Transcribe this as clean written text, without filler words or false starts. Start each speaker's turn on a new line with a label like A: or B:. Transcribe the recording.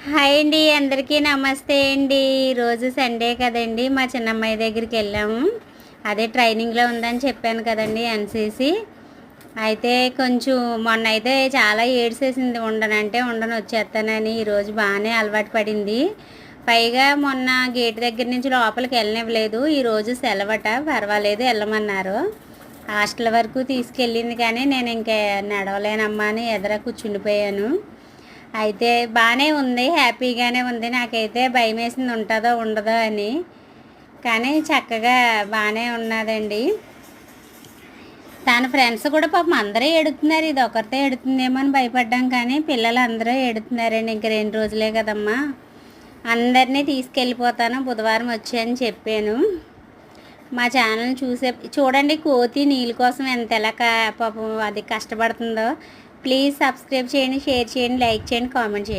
A: Hi అండి, అందరికీ నమస్తే అండి. ఈరోజు సండే కదండి, మా చిన్నమ్మాయి దగ్గరికి వెళ్ళాము. అదే ట్రైనింగ్లో ఉందని చెప్పాను కదండి, ఎన్సీసీ. అయితే కొంచెం మొన్న అయితే చాలా ఏడ్చేసింది, ఉండనంటే ఉండను వచ్చేస్తానని. ఈరోజు బాగానే అలవాటు పడింది. పైగా మొన్న గేట్ దగ్గర నుంచి లోపలికి వెళ్ళనివ్వలేదు. ఈరోజు సెలవట, పర్వాలేదు వెళ్ళమన్నారు. హాస్టల్ వరకు తీసుకెళ్ళింది, కానీ నేను ఇంకా నడవలేనమ్మా అని ఎదుర కూర్చుండిపోయాను. అయితే బాగానే ఉంది, హ్యాపీగానే ఉంది. నాకైతే భయం వేసింది ఉంటుందో ఉండదో అని, కానీ చక్కగా బాగానే ఉన్నదండి. తన ఫ్రెండ్స్ కూడా పాపం అందరూ ఎడుతున్నారు, ఇది ఒకరితే ఎడుతుందేమో అని భయపడ్డాం, కానీ పిల్లలు అందరూ ఎడుతున్నారండి. ఇంక 2 రోజులే కదమ్మా, అందరినీ తీసుకెళ్ళిపోతాను, బుధవారం వచ్చి అని చెప్పాను. మా ఛానల్ చూడండి, కోతి నీళ్ళ కోసం ఎలా పాపం అది కష్టపడుతుందో. ప్లీజ్ సబ్స్క్రైబ్ చేయండి, షేర్ చేయండి, లైక్ చేయండి, కామెంట్ చేయండి.